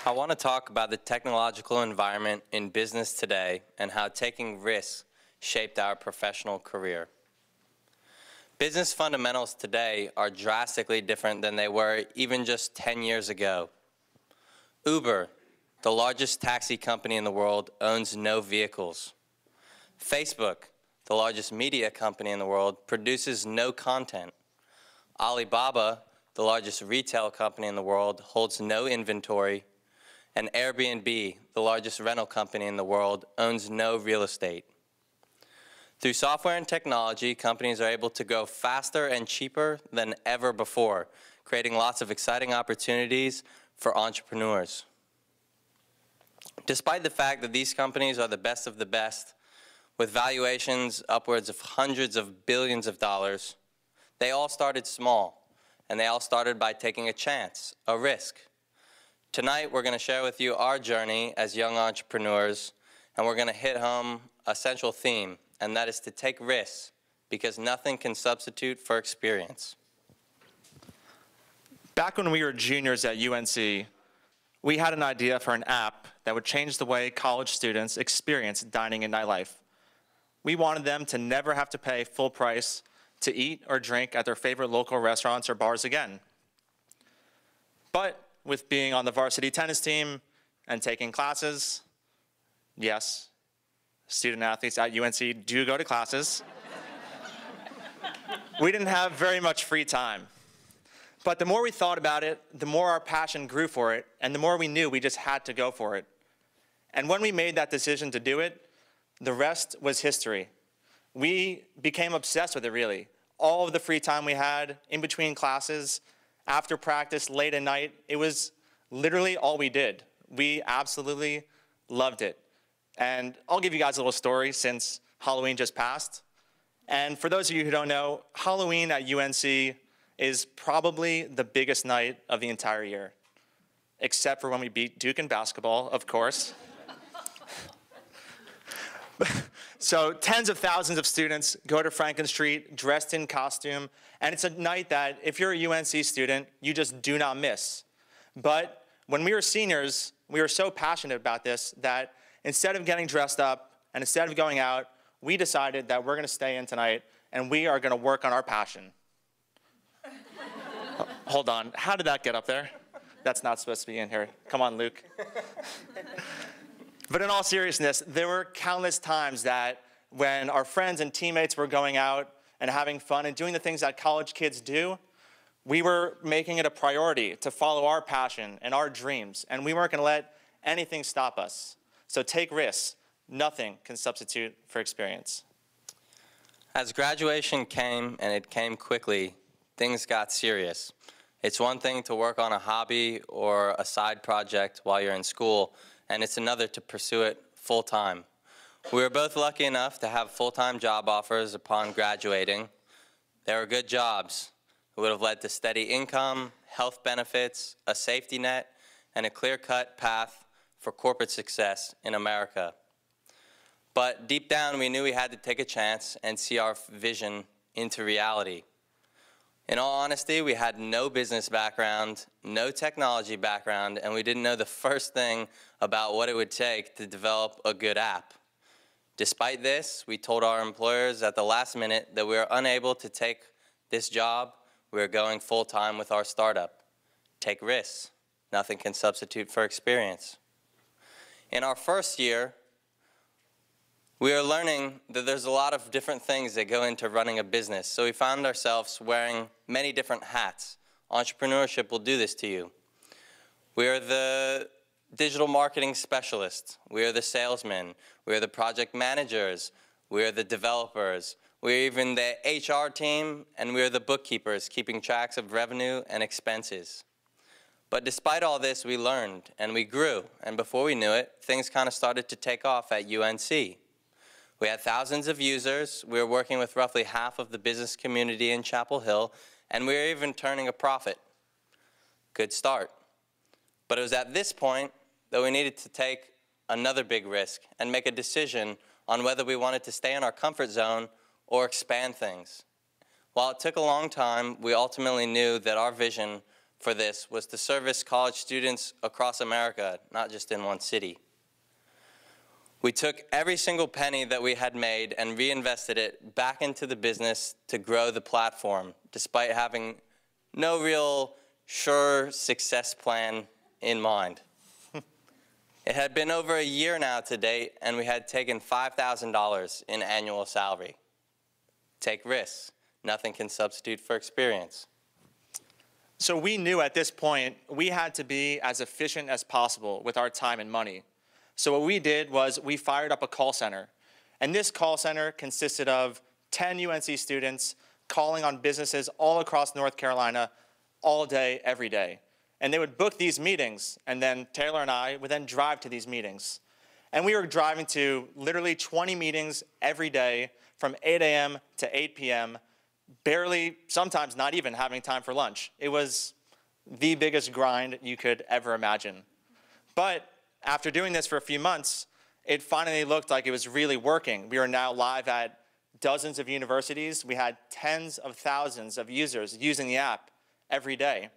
I want to talk about the technological environment in business today and how taking risks shaped our professional career. Business fundamentals today are drastically different than they were even just 10 years ago. Uber, the largest taxi company in the world, owns no vehicles. Facebook, the largest media company in the world, produces no content. Alibaba, the largest retail company in the world, holds no inventory. And Airbnb, the largest rental company in the world, owns no real estate. Through software and technology, companies are able to go faster and cheaper than ever before, creating lots of exciting opportunities for entrepreneurs. Despite the fact that these companies are the best of the best, with valuations upwards of hundreds of billions of dollars, they all started small, and they all started by taking a chance, a risk. Tonight, we're going to share with you our journey as young entrepreneurs, and we're going to hit home a central theme, and that is to take risks, because nothing can substitute for experience. Back when we were juniors at UNC, we had an idea for an app that would change the way college students experience dining and nightlife. We wanted them to never have to pay full price to eat or drink at their favorite local restaurants or bars again. But with being on the varsity tennis team and taking classes, yes, student athletes at UNC do go to classes, we didn't have very much free time. But the more we thought about it, the more our passion grew for it, and the more we knew we just had to go for it. And when we made that decision to do it, the rest was history. We became obsessed with it, really. All of the free time we had, in between classes, after practice, late at night, it was literally all we did. We absolutely loved it. And I'll give you guys a little story since Halloween just passed. And for those of you who don't know, Halloween at UNC is probably the biggest night of the entire year, except for when we beat Duke in basketball, of course. So tens of thousands of students go to Franklin Street dressed in costume, and it's a night that if you're a UNC student, you just do not miss. But when we were seniors, we were so passionate about this that instead of getting dressed up and instead of going out, we decided that we're going to stay in tonight and we are going to work on our passion. Hold on, how did that get up there? That's not supposed to be in here. Come on, Luke. But in all seriousness, there were countless times that when our friends and teammates were going out and having fun and doing the things that college kids do, we were making it a priority to follow our passion and our dreams, and we weren't going to let anything stop us. So take risks. Nothing can substitute for experience. As graduation came, and it came quickly, things got serious. It's one thing to work on a hobby or a side project while you're in school, and it's another to pursue it full-time. We were both lucky enough to have full-time job offers upon graduating. They were good jobs. It would have led to steady income, health benefits, a safety net, and a clear-cut path for corporate success in America. But deep down, we knew we had to take a chance and see our vision into reality. In all honesty, we had no business background, no technology background, and we didn't know the first thing about what it would take to develop a good app. Despite this, we told our employers at the last minute that we were unable to take this job. We were going full-time with our startup. Take risks. Nothing can substitute for experience. In our first year, we are learning that there's a lot of different things that go into running a business. So we found ourselves wearing many different hats. Entrepreneurship will do this to you. We are the digital marketing specialists. We are the salesmen. We are the project managers. We are the developers. We're even the HR team, and we are the bookkeepers, keeping tracks of revenue and expenses. But despite all this, we learned and we grew. And before we knew it, things kind of started to take off at UNC. We had thousands of users. We were working with roughly half of the business community in Chapel Hill, and we were even turning a profit. Good start. But it was at this point that we needed to take another big risk and make a decision on whether we wanted to stay in our comfort zone or expand things. While it took a long time, we ultimately knew that our vision for this was to service college students across America, not just in one city. We took every single penny that we had made and reinvested it back into the business to grow the platform, despite having no real sure success plan in mind. It had been over a year now to date, and we had taken $5,000 in annual salary. Take risks. Nothing can substitute for experience. So we knew at this point we had to be as efficient as possible with our time and money. So what we did was we fired up a call center. And this call center consisted of 10 UNC students calling on businesses all across North Carolina all day, every day. And they would book these meetings, and then Taylor and I would then drive to these meetings. And we were driving to literally 20 meetings every day from 8 a.m. to 8 p.m., barely, sometimes not even having time for lunch. It was the biggest grind you could ever imagine. But after doing this for a few months, it finally looked like it was really working. We were now live at dozens of universities. We had tens of thousands of users using the app every day.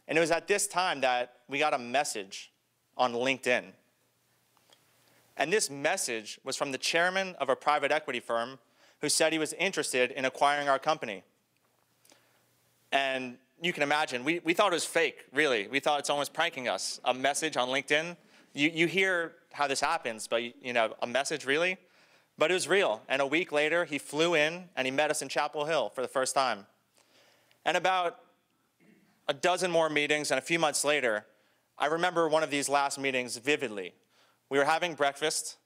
And it was at this time that we got a message on LinkedIn. And this message was from the chairman of a private equity firm who said he was interested in acquiring our company. And you can imagine, we thought it was fake, really. We thought someone was pranking us. A message on LinkedIn. You hear how this happens, but a message, really? But it was real. And a week later, he flew in and he met us in Chapel Hill for the first time. And about a dozen more meetings, and a few months later, I remember one of these last meetings vividly. We were having breakfast,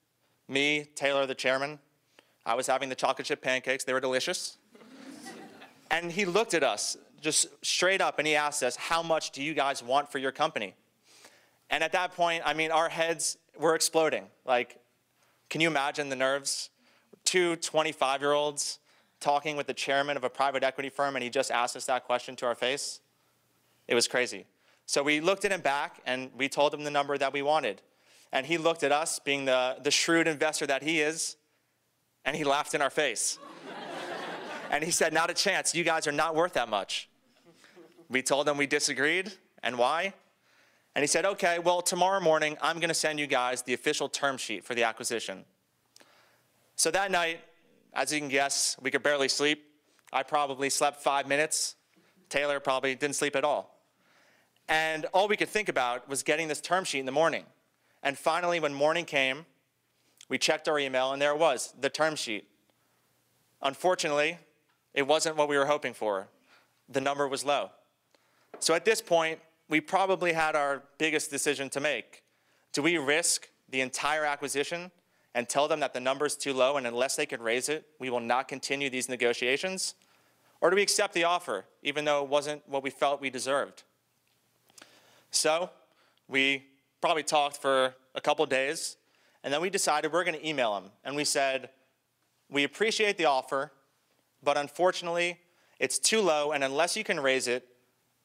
me, Taylor, the chairman. I was having the chocolate chip pancakes. They were delicious. And he looked at us just straight up and he asked us, how much do you guys want for your company? And at that point, our heads were exploding. Like, can you imagine the nerves? Two 25-year-olds talking with the chairman of a private equity firm, and he just asked us that question to our face. It was crazy. So we looked at him back, and we told him the number that we wanted. And he looked at us, being the shrewd investor that he is, and he laughed in our face. And he said, not a chance. You guys are not worth that much. We told him we disagreed, and why? And he said, okay, well, tomorrow morning, I'm going to send you guys the official term sheet for the acquisition. So that night, as you can guess, we could barely sleep. I probably slept 5 minutes. Taylor probably didn't sleep at all. And all we could think about was getting this term sheet in the morning. And finally, when morning came, we checked our email, and there it was, the term sheet. Unfortunately, it wasn't what we were hoping for. The number was low. So at this point, we probably had our biggest decision to make. Do we risk the entire acquisition and tell them that the number's too low, and unless they could raise it, we will not continue these negotiations? Or do we accept the offer, even though it wasn't what we felt we deserved? So we probably talked for a couple days, and then we decided we're going to email him. And we said, we appreciate the offer, but unfortunately, it's too low, and unless you can raise it,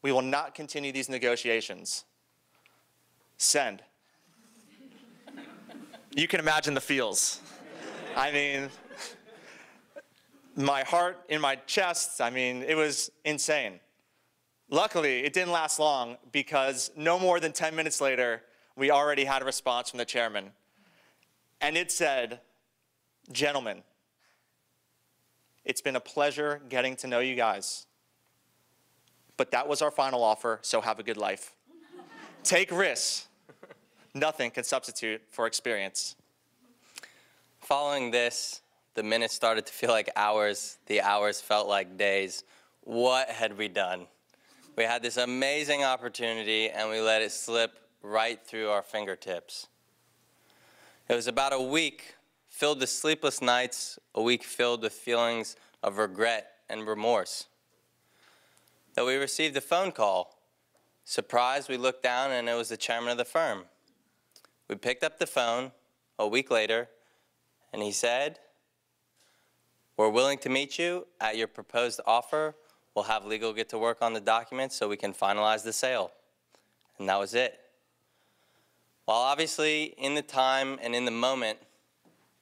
we will not continue these negotiations. Send. You can imagine the feels. My heart in my chest, it was insane. Luckily, it didn't last long because no more than 10 minutes later, we already had a response from the chairman. And it said, gentlemen, it's been a pleasure getting to know you guys. But that was our final offer, so have a good life. Take risks. Nothing can substitute for experience. Following this, the minutes started to feel like hours. The hours felt like days. What had we done? We had this amazing opportunity, and we let it slip right through our fingertips. It was about a week filled with sleepless nights, a week filled with feelings of regret and remorse. That we received a phone call. Surprised, we looked down, and it was the chairman of the firm. We picked up the phone a week later, and he said, we're willing to meet you at your proposed offer. We'll have legal get to work on the documents so we can finalize the sale. And that was it. While obviously in the time and in the moment,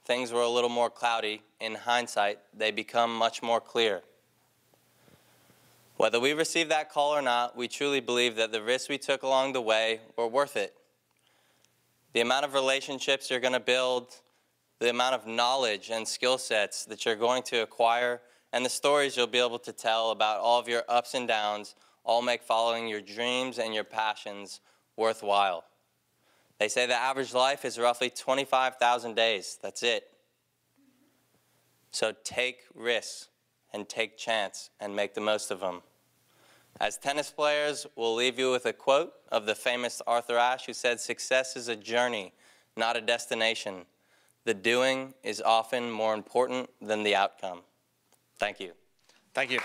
things were a little more cloudy, in hindsight, they become much more clear. Whether we receive that call or not, we truly believe that the risks we took along the way were worth it. The amount of relationships you're going to build, the amount of knowledge and skill sets that you're going to acquire, and the stories you'll be able to tell about all of your ups and downs all make following your dreams and your passions worthwhile. They say the average life is roughly 25,000 days. That's it. So take risks and take chance and make the most of them. As tennis players, we'll leave you with a quote of the famous Arthur Ashe, who said, "Success is a journey, not a destination. The doing is often more important than the outcome." Thank you. Thank you.